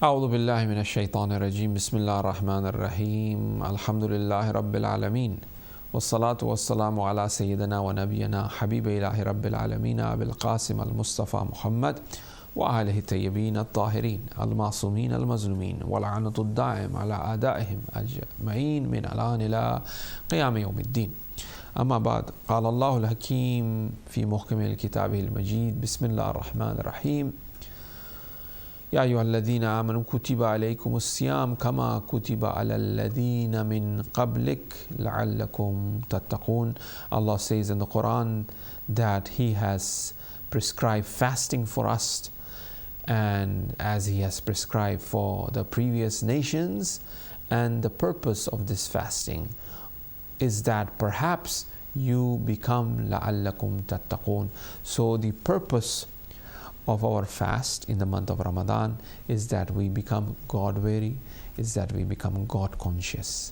أعوذ بالله من الشيطان الرجيم بسم الله الرحمن الرحيم الحمد لله رب العالمين والصلاة والسلام على سيدنا ونبينا حبيب إله رب العالمين أبي القاسم المصطفى محمد وآله الطيبين الطاهرين المعصومين المظلومين واللعنة الدائم على أعدائهم أجمعين من الآن إلى قيام يوم الدين. أما بعد، قال الله الحكيم في محكم الكتاب المجيد بسم الله الرحمن الرحيم يا أيها الذين آمنوا كتب عليكم الصيام كما كتب على الذين من قبلك لعلكم تتقون. Allah says in the Quran that He has prescribed fasting for us, and as He has prescribed for the previous nations, and the purpose of this fasting is that perhaps you become لعلكم تتقون. So the purpose of our fast in the month of Ramadan is that we become God-weary, is that we become God-conscious.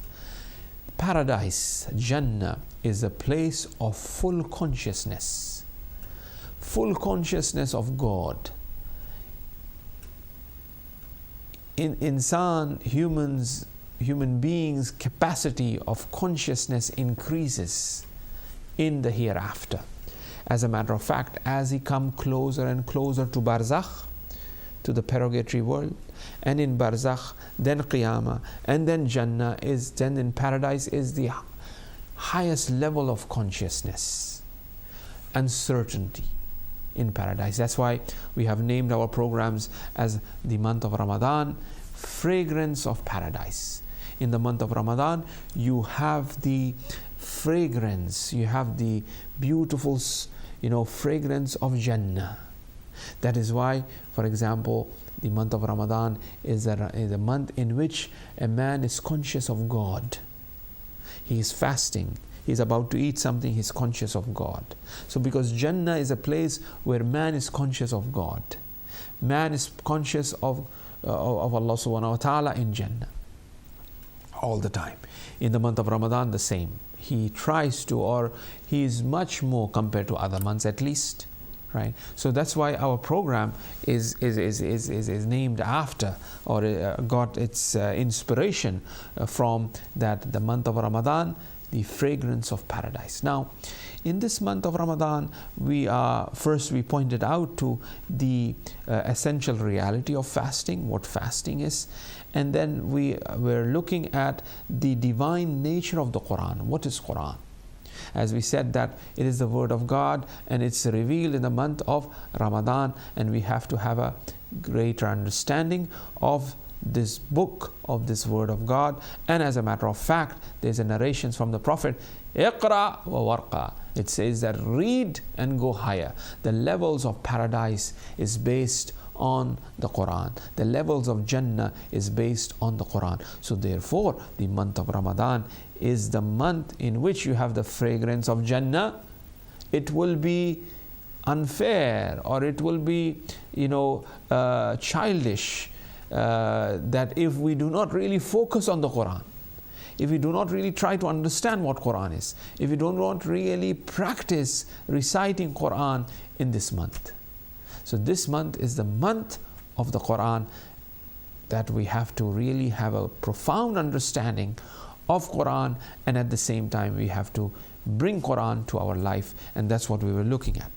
Paradise, Jannah, is a place of full consciousness of God. Human beings' capacity of consciousness increases in the hereafter. As a matter of fact, as he comes closer and closer to Barzakh, to the purgatory world, and in Barzakh, then Qiyamah, and then Jannah, then in paradise is the highest level of consciousness and certainty in paradise. That's why we have named our programs as the month of Ramadan, fragrance of paradise. In the month of Ramadan, you have the fragrance, you have the beautiful fragrance of Jannah. That is why, for example, the month of Ramadan is a month in which a man is conscious of God. He is fasting, he is about to eat something, he is conscious of God. So because Jannah is a place where man is conscious of God, man is conscious of Allah subhanahu wa ta'ala in Jannah all the time. In the month of Ramadan, the same. He tries to, or he is much more compared to other months at least, right? So that's why our program is named after, or got its inspiration from that, the month of Ramadan, the fragrance of paradise. Now, in this month of Ramadan, we pointed out to the essential reality of fasting, what fasting is, and then we were looking at the divine nature of the Quran. What is Quran? As we said that it is the word of God and it's revealed in the month of Ramadan, and we have to have a greater understanding of this book, of this word of God. And as a matter of fact, there's a narration from the Prophet, Iqra wa warqa. It says that read and go higher. The levels of paradise is based on the Quran. The levels of Jannah is based on the Quran. So therefore, the month of Ramadan is the month in which you have the fragrance of Jannah. It will be unfair, or it will be childish that if we do not really focus on the Quran, if we do not really try to understand what Quran is, if we do not really practice reciting Quran in this month. So this month is the month of the Quran, that we have to really have a profound understanding of Quran, and at the same time we have to bring Quran to our life, and that's what we were looking at.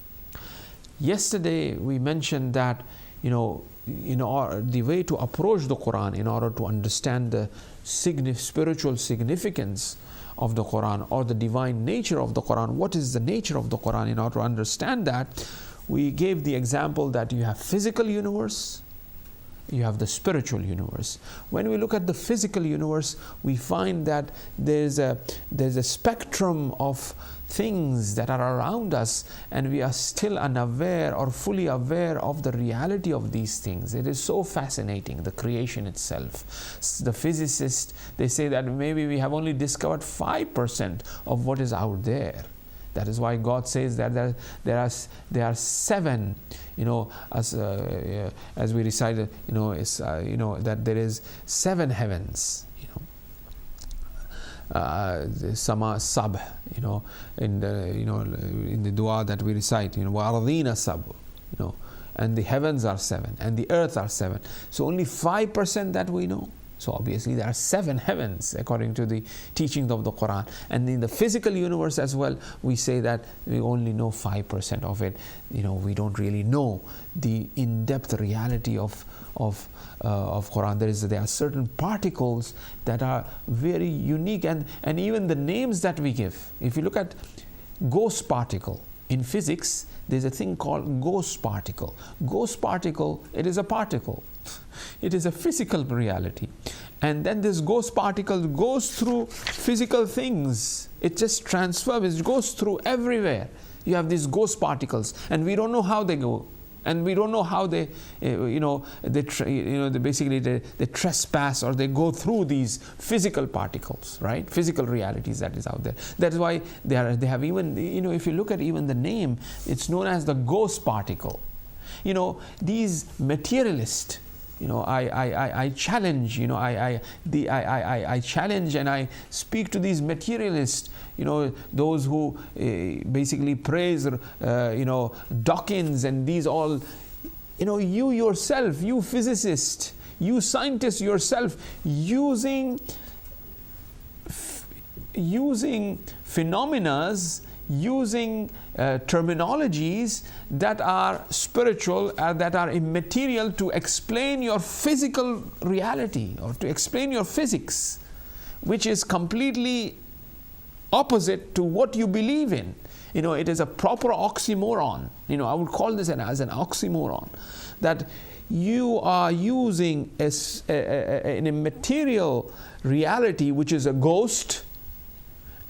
Yesterday we mentioned that the way to approach the Quran in order to understand the spiritual significance of the Quran, or the divine nature of the Quran, what is the nature of the Quran, in order to understand that, we gave the example that you have physical universe, you have the spiritual universe. When we look at the physical universe, we find that there's a spectrum of things that are around us, and we are still unaware or fully aware of the reality of these things. It is so fascinating, the creation itself. The physicists, they say that maybe we have only discovered 5% of what is out there. That is why God says that there are seven, as we recited, that there is 7 heavens, Sama Sabh, in the dua that we recite, wa ardina Sabh, and the heavens are 7, and the earth are 7. So only 5% that we know. So obviously there are 7 heavens according to the teachings of the Quran. And in the physical universe as well, we say that we only know 5% of it. We don't really know the in-depth reality of Quran. There are certain particles that are very unique, and even the names that we give. If you look at ghost particle in physics, there's a thing called ghost particle. Ghost particle, it is a particle. It is a physical reality. And then this ghost particle goes through physical things. It just transfers, it goes through everywhere. You have these ghost particles, and we don't know how they go. And we don't know how they trespass, or they go through these physical particles, right? Physical realities that is out there. That is why they have even, if you look at even the name, it's known as the ghost particle. These materialists, I challenge, I challenge and I speak to these materialists, those who basically praise, Dawkins and these all, you yourself, you physicist, you scientist yourself, using phenomenas, using terminologies that are spiritual, that are immaterial, to explain your physical reality or to explain your physics, which is completely opposite to what you believe in. It is a proper oxymoron. I would call this as an oxymoron, that you are using an immaterial reality, which is a ghost,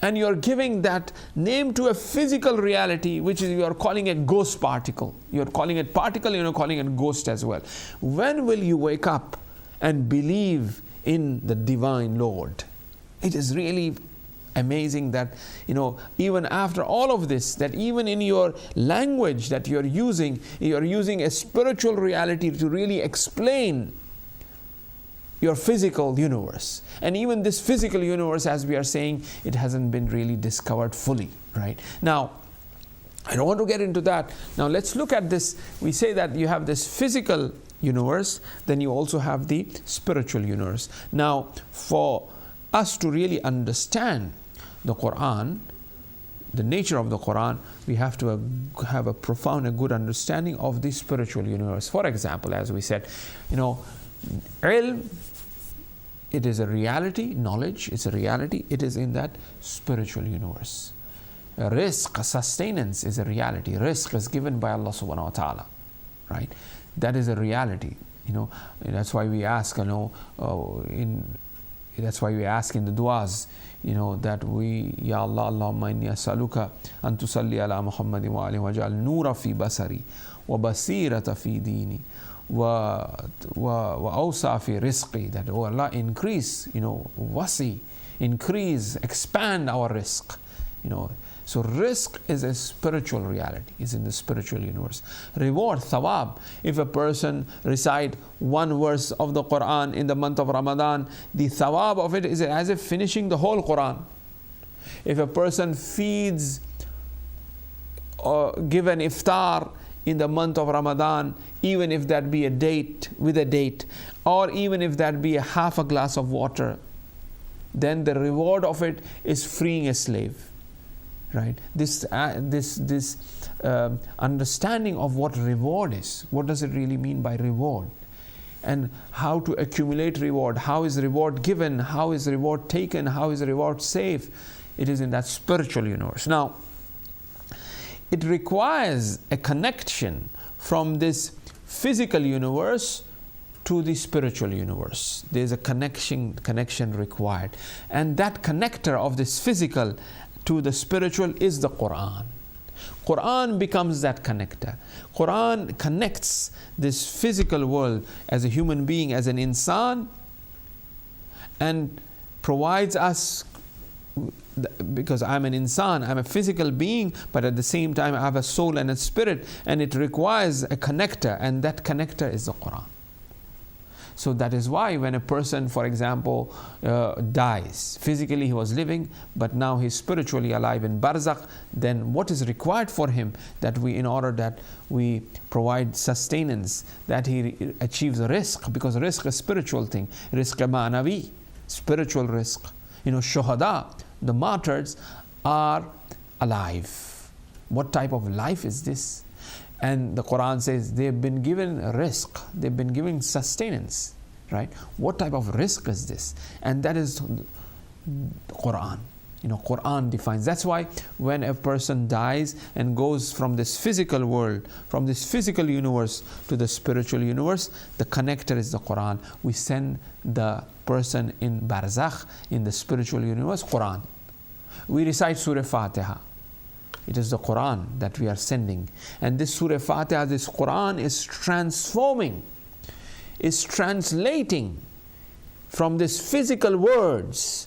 and you're giving that name to a physical reality, which is, you are calling a ghost particle. You're calling it particle, you're calling it ghost as well. When will you wake up and believe in the divine Lord? It is really amazing that, even after all of this, that even in your language that you're using a spiritual reality to really explain your physical universe. And even this physical universe, as we are saying, it hasn't been really discovered fully, right? Now, I don't want to get into that. Now let's look at this. We say that you have this physical universe, then you also have the spiritual universe. Now, for us to really understand the Quran, the nature of the Quran, we have to have a profound and good understanding of the spiritual universe. For example, as we said, ilm, it is a reality. Knowledge is a reality. It is in that spiritual universe. Rizq, sustenance, is a reality. Rizq is given by Allah subhanahu wa ta'ala, right? That is a reality. That's why we ask, that's why we ask in the du'as, that we, Ya Allah, Allahumma inni as'aluka an tusalli ala Muhammadin wa alihi wa ja'al nura fi basari wa basirata fi dini wa awsa fi rizqi, that, oh Allah, increase, wasi, increase, expand our rizq, So rizq is a spiritual reality, is in the spiritual universe. Reward, thawab. If a person recite one verse of the Quran in the month of Ramadan, the thawab of it is as if finishing the whole Quran. If a person feeds or give an iftar in the month of Ramadan, even if that be a date, with a date, or even if that be a half a glass of water, then the reward of it is freeing a slave. Right? This understanding of what reward is. What does it really mean by reward? And how to accumulate reward. How is reward given? How is reward taken? How is reward safe? It is in that spiritual universe. Now, it requires a connection from this physical universe to the spiritual universe. There's a connection required. And that connector of this physical to the spiritual is the Quran. Quran becomes that connector. Quran connects this physical world as a human being, as an insan, and provides us, because I'm an insan, I'm a physical being, but at the same time I have a soul and a spirit, and it requires a connector, and that connector is the Quran. So that is why when a person, for example, dies, physically he was living, but now he's spiritually alive in barzakh, then what is required for him, that we, in order that we provide sustenance, that he achieves rizq, because rizq is a spiritual thing, rizq ma'navi, spiritual rizq. Shuhada, the martyrs, are alive. What type of life is this? And the Quran says they've been given rizq, they've been given sustenance, right? What type of rizq is this? And that is Quran. Quran defines. That's why when a person dies and goes from this physical world, from this physical universe to the spiritual universe, the connector is the Quran. We send the person in barzakh, in the spiritual universe, Quran. We recite Surah Fatiha. It is the Quran that we are sending. And this Surah Fatiha, this Quran is transforming, is translating from these physical words,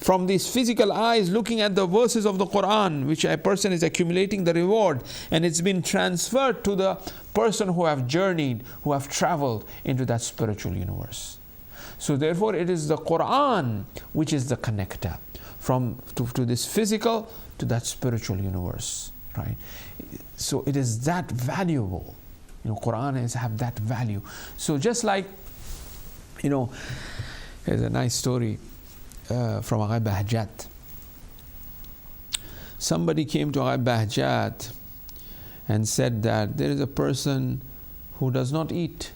from these physical eyes looking at the verses of the Quran, which a person is accumulating the reward, and it's been transferred to the person who have journeyed, who have traveled into that spiritual universe. So therefore it is the Quran which is the connector to this physical to that spiritual universe, right? So it is that valuable. Quran have that value. So just like, here's a nice story from Agha Bahjat. Somebody came to Agha Bahjat and said that there is a person who does not eat.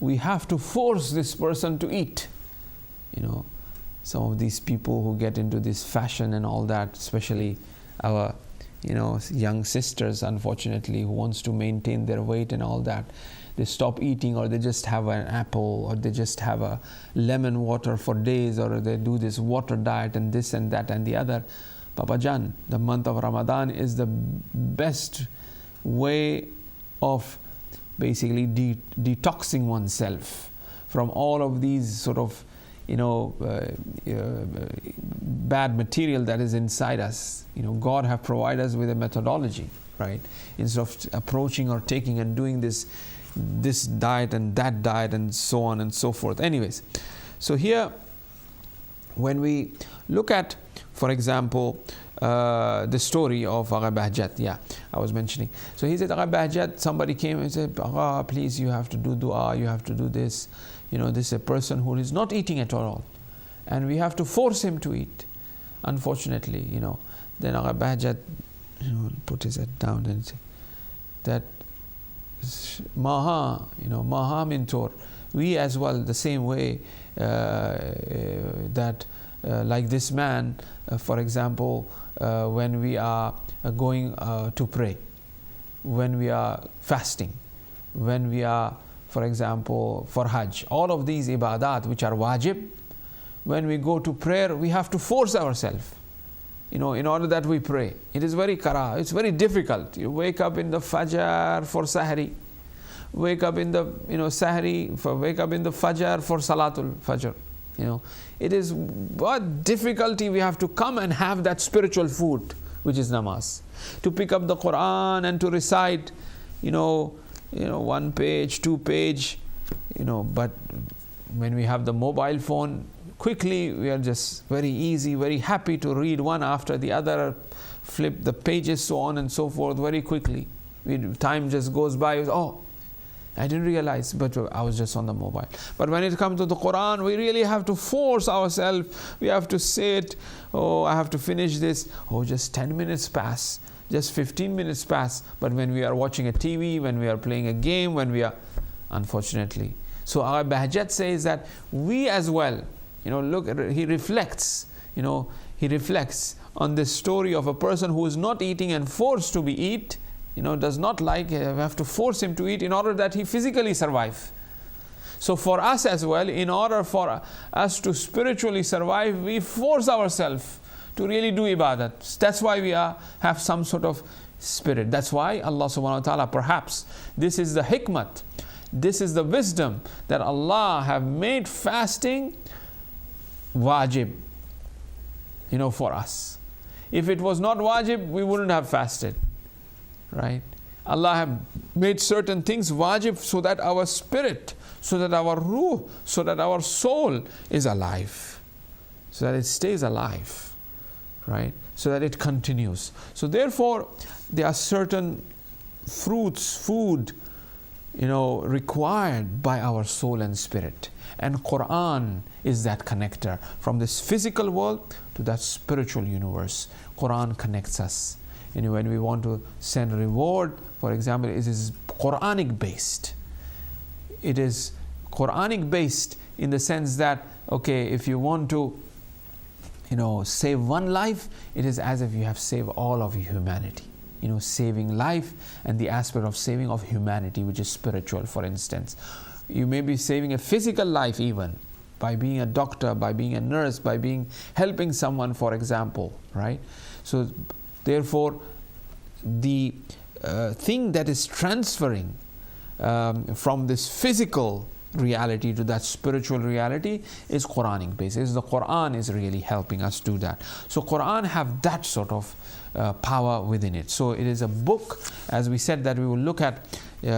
We have to force this person to eat. Some of these people who get into this fashion and all that, especially our young sisters, unfortunately, who wants to maintain their weight and all that, they stop eating, or they just have an apple, or they just have a lemon water for days, or they do this water diet and this and that and the other. Papa Jan, the month of Ramadan is the best way of basically detoxing oneself from all of these sort of bad material that is inside us. God have provided us with a methodology, right? Instead of approaching or taking and doing this diet and that diet and so on and so forth. Anyways, so here when we look at, for example, the story of Agha Bahjat, I was mentioning. So he said, Agha Bahjat, somebody came and said, Agha, please, you have to do dua, you have to do this. This is a person who is not eating at all, and we have to force him to eat. Unfortunately, then Agha Bahjat put his head down and said that Maha Mintor, we as well the same way, that like this man, for example, when we are going to pray, when we are fasting, when we are, for example, for Hajj, all of these ibadat which are wajib, when we go to prayer, we have to force ourselves, in order that we pray. It is very it's very difficult. You wake up in the Fajr for Sahri, wake up in the Sahri, wake up in the Fajr for Salatul Fajr. It is what difficulty we have to come and have that spiritual food, which is namaz, to pick up the Quran and to recite, 1 page, 2 page, but when we have the mobile phone, quickly we are just very easy, very happy to read one after the other, flip the pages, so on and so forth, very quickly. Time just goes by. Oh, I didn't realize, but I was just on the mobile. But when it comes to the Quran, we really have to force ourselves. We have to sit. Oh, I have to finish this. Oh, just 10 minutes pass. Just 15 minutes pass. But when we are watching a TV, when we are playing a game, when we are, unfortunately. So our Bahjat says that we as well, look, he reflects, he reflects on this story of a person who is not eating and forced to be eat, does not like, we have to force him to eat in order that he physically survive. So for us as well, in order for us to spiritually survive, we force ourselves to really do ibadat. That's why we have some sort of spirit. That's why Allah subhanahu wa ta'ala, perhaps this is the hikmat, this is the wisdom, that Allah have made fasting wajib, for us. If it was not wajib, we wouldn't have fasted. Right? Allah have made certain things wajib so that our spirit, so that our ruh, so that our soul is alive, so that it stays alive, right? So that it continues. So therefore, there are certain fruits, food, required by our soul and spirit. And Quran is that connector from this physical world to that spiritual universe. Quran connects us. When we want to send reward, for example, it is Quranic based. It is Quranic based in the sense that, okay, if you want to, save one life, it is as if you have saved all of humanity. Saving life and the aspect of saving of humanity, which is spiritual, for instance. You may be saving a physical life even by being a doctor, by being a nurse, by helping someone, for example, right? So therefore, the thing that is transferring from this physical reality to that spiritual reality is Quranic basis. The Quran is really helping us do that. So Quran have that sort of power within it. So it is a book, as we said, that we will look at. We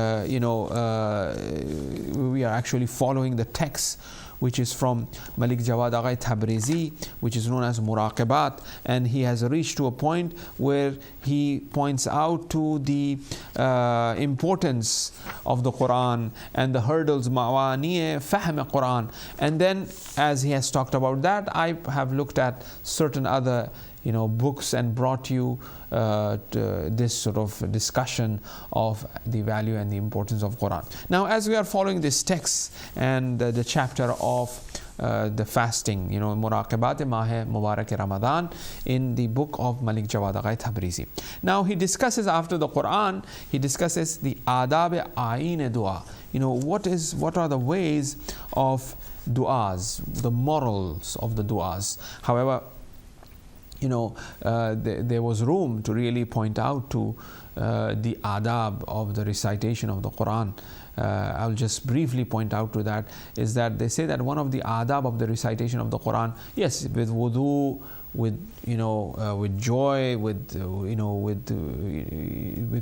are actually following the text, which is from Malik Jawad Aghay Tabrizi, which is known as Muraqabat, and he has reached to a point where he points out to the importance of the Quran and the hurdles, ma'wani fahm Quran. And then, as he has talked about that, I have looked at certain other books and brought you this sort of discussion of the value and the importance of Quran. Now, as we are following this text and the chapter of the fasting, Muraqabat Mah Mubarak Ramadan, in the book of Malik Jawad Aghay Tabrizi. Now, he discusses after the Quran, he discusses the adab ayn dua. What are the ways of du'as, the morals of the du'as. However, there was room to really point out to the adab of the recitation of the Quran. I'll just briefly point out to that, is that they say that one of the adab of the recitation of the Quran, yes, with wudu, with joy, with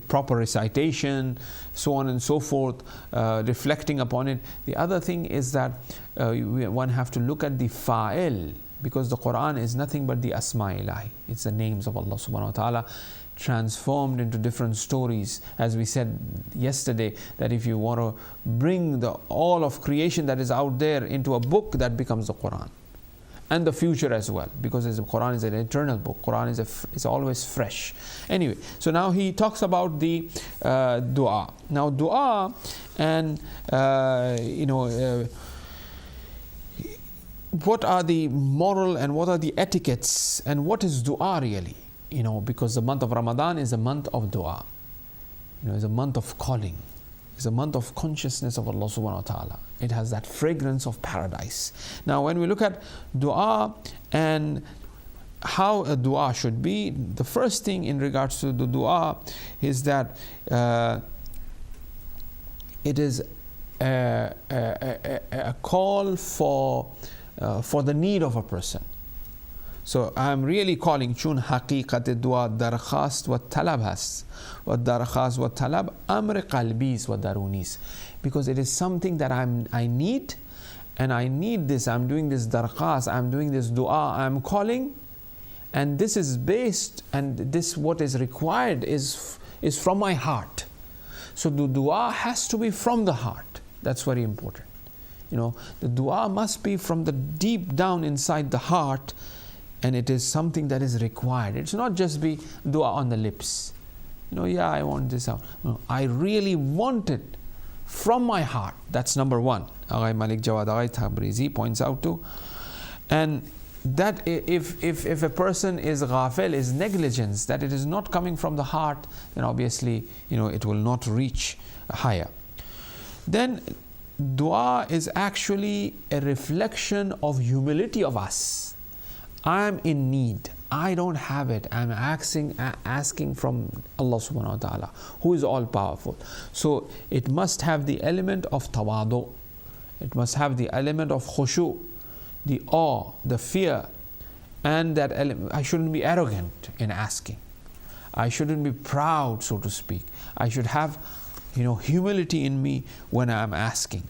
proper recitation, so on and so forth, reflecting upon it. The other thing is that one have to look at the fa'il, because the Quran is nothing but the Asma Ilahi. It's the names of Allah subhanahu wa ta'ala transformed into different stories. As we said yesterday, that if you want to bring all of creation that is out there into a book, that becomes the Quran. And the future as well, because the Quran is an eternal book. Quran is always fresh. Anyway, so now he talks about the dua. Now dua and what are the moral and what are the etiquettes and what is dua really? Because the month of Ramadan is a month of dua. It's a month of calling. It's a month of consciousness of Allah subhanahu wa ta'ala. It has that fragrance of paradise. Now, when we look at dua and how a dua should be, the first thing in regards to the dua is that it is a call for the need of a person. So I am really calling chun haqiqat dua darkhast wa talab hast wa darkhast wa talab amr qalbis wa darunis, because it is something that I need, and I need this. I'm doing this darkhast, I'm doing this dua, I'm calling, and this is based, and this what is required is from my heart. So the dua has to be from the heart. That's very important. The dua must be from the deep down inside the heart, and it is something that is required. It's not just be dua on the lips. Yeah, I want this out. No, I really want it from my heart. That's number one. Aghay Malik Jawad Aghay Tabrizi points out to. And that if a person is ghafil, is negligence, that it is not coming from the heart, then obviously, it will not reach higher. Then dua is actually a reflection of humility of us. I am in need. I don't have it. I'm asking from Allah subhanahu wa ta'ala, who is all powerful. So it must have the element of tawadu. It must have the element of khushu, the awe, the fear, and that element. I shouldn't be arrogant in asking. I shouldn't be proud, so to speak. I should have, humility in me when I'm asking.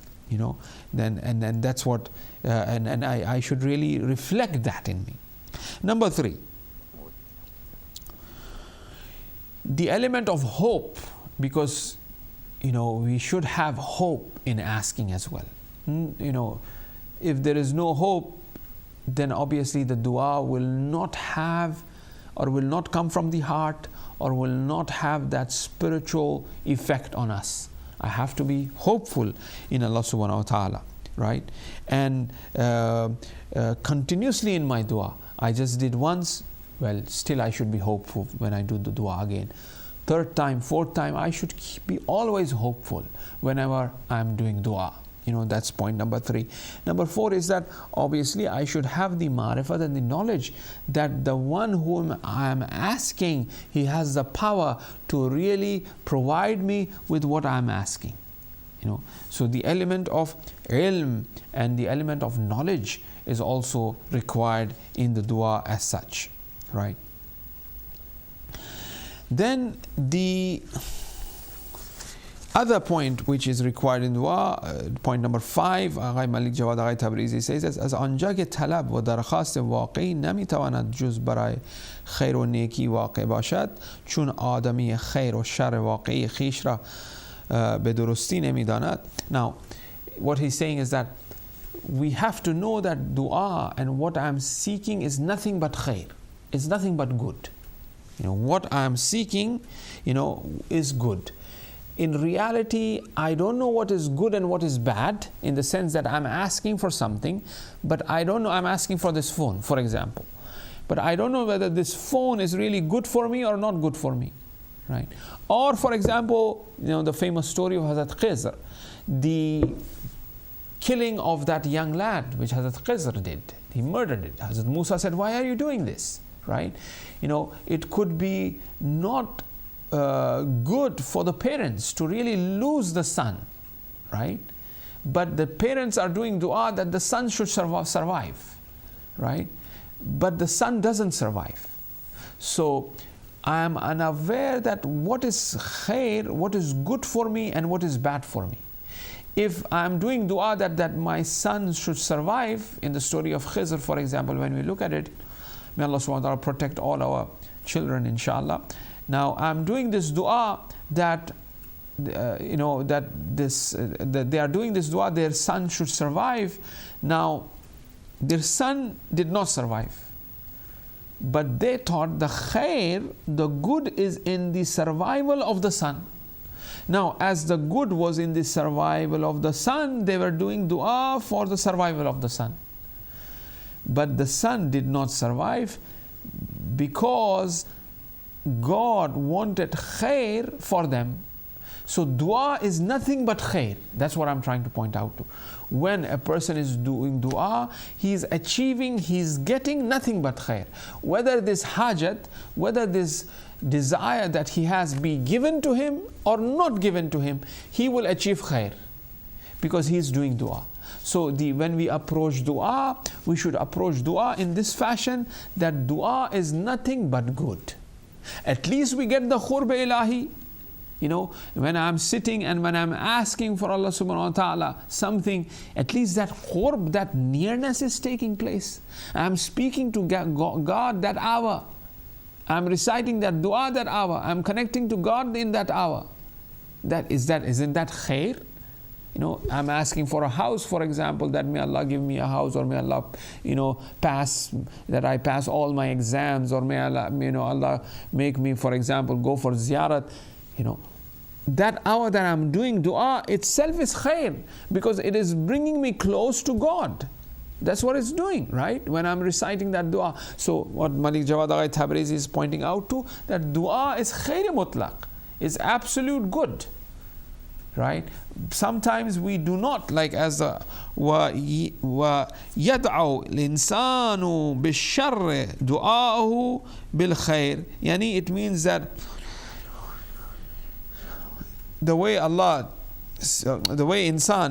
Then that's what, and I should really reflect that in me. Number 3, the element of hope, because we should have hope in asking as well. If there is no hope, then obviously the dua will not have, or will not come from the heart, or will not have that spiritual effect on us. I have to be hopeful in Allah subhanahu wa ta'ala, right? And continuously in my dua. I just did once, well, still I should be hopeful when I do the dua again. 3rd time, 4th time, I should be always hopeful whenever I'm doing dua. That's point number 3. Number 4 is that obviously I should have the marifat and the knowledge that the one whom I am asking, he has the power to really provide me with what I'm asking. So the element of ilm and the element of knowledge is also required in the dua as such, right? Then the other point which is required in dua, point number 5, Aghay Malik Jawad Aghay Tabrizi says, از آنجا که طلب و درخواست واقعی نمیتواند جز برای خیر و نیکی واقع باشد، چون آدمی خیر و شر واقعی خیش را به درستی نمیداند. Now, what he's saying is that we have to know that dua and what I'm seeking is nothing but khair, it's nothing but good. What I'm seeking, is good. In reality, I don't know what is good and what is bad, in the sense that I'm asking for something, but I don't know, I'm asking for this phone, for example. But I don't know whether this phone is really good for me or not good for me, right? Or, for example, the famous story of Hazrat Khizr, the killing of that young lad, which Hazrat Khizr did. He murdered it. Hazrat Musa said, why are you doing this, right? It could be not good for the parents to really lose the son, right? But the parents are doing dua that the son should survive, right? But the son doesn't survive. So I am unaware that what is khair, what is good for me and what is bad for me. If I am doing dua that my son should survive, in the story of Khizr, for example, when we look at it, may Allah subhanahu wa ta'ala protect all our children, inshallah. Now, I'm doing this dua that, that they are doing this dua, their son should survive. Now, their son did not survive. But they thought the khair, the good is in the survival of the son. Now, as the good was in the survival of the son, they were doing dua for the survival of the son. But the son did not survive because God wanted khair for them. So dua is nothing but khair. That's what I'm trying to point out to. When a person is doing dua, he is achieving, he is getting nothing but khair. Whether this hajat, whether this desire that he has be given to him or not given to him, he will achieve khair because he is doing dua. So when we approach dua, we should approach dua in this fashion, that dua is nothing but good. At least we get the khurb ilahi. When I'm sitting and when I'm asking for Allah subhanahu wa ta'ala something, at least that khurb, that nearness is taking place. I'm speaking to God that hour. I'm reciting that dua that hour. I'm connecting to God in that hour. Isn't that khair? I'm asking for a house, for example, that may Allah give me a house, or may Allah, that I pass all my exams, or may Allah, Allah make me, for example, go for ziyarat. That hour that I'm doing dua itself is khair, because it is bringing me close to God. That's what it's doing, right? When I'm reciting that dua. So what Malik Jawad Aghay Tabrizi is pointing out to, that dua is khair mutlaq, is absolute good, right? Sometimes we do not, like as the وَيَدْعُوا الْإِنسَانُ بِالشَّرِّ دُعَاءُهُ بِالْخَيْرِ. Yani it means that the way insan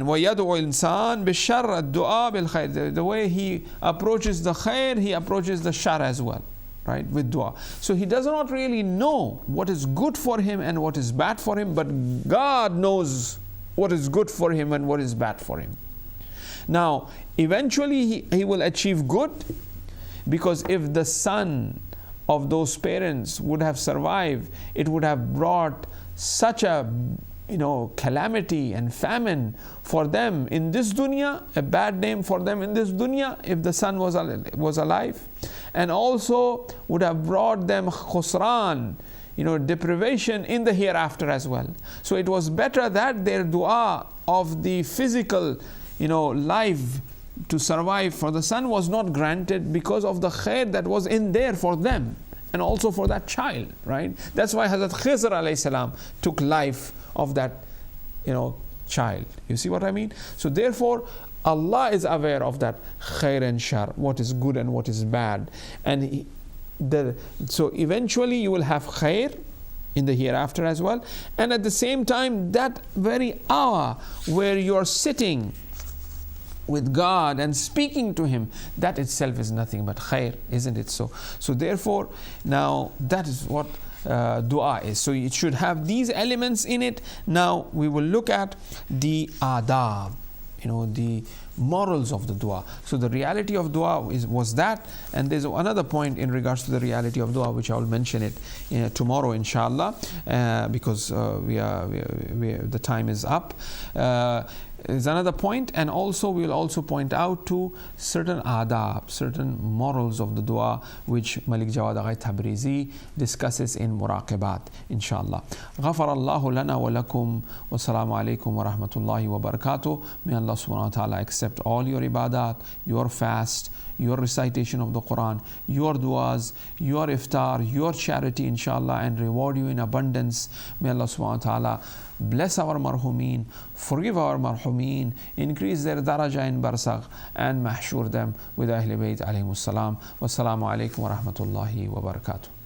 وَيَدْعُوا الْإِنسَانُ بِالشَّرِّ الدُّعَاء بِالْخَيْرِ, the way he approaches the khair, he approaches the shar as well, right, with dua. So he does not really know what is good for him and what is bad for him, but God knows what is good for him and what is bad for him. Now, eventually he will achieve good, because if the son of those parents would have survived, it would have brought such a calamity and famine for them in this dunya, a bad name for them in this dunya if the son was alive, and also would have brought them khusran, deprivation in the hereafter as well. So it was better that their dua of the physical life to survive for the son was not granted, because of the khair that was in there for them and also for that child, right? That's why Hazrat Khizr alayhi salam took life of that child. You see what I mean? So therefore Allah is aware of that khair and shar, what is good and what is bad, and so eventually you will have khair in the hereafter as well, and at the same time that very hour where you are sitting with God and speaking to Him, that itself is nothing but khair, isn't it so? So therefore, now that is what dua is. So it should have these elements in it. Now we will look at the adab, the morals of the dua. So the reality of dua was that, and there's another point in regards to the reality of dua which I will mention it tomorrow inshallah, because the time is up. Is another point, and also we will also point out to certain adab, certain morals of the dua which Malik Jawad Agha Tabrizi discusses in Muraqabat inshallah. غفر الله لنا ولكم والسلام عليكم ورحمة الله وبركاته. May Allah subhanahu wa ta'ala accept all your ibadat, your fast, your recitation of the Quran, your duas, your iftar, your charity inshallah, and reward you in abundance. May Allah subhanahu wa ta'ala bless our marhumin, forgive our marhumin, increase their daraja in barzakh, and mahshur them with Ahl Bayt alayhimus salam. Wassalamu alaikum wa rahmatullahi wa barakatuh.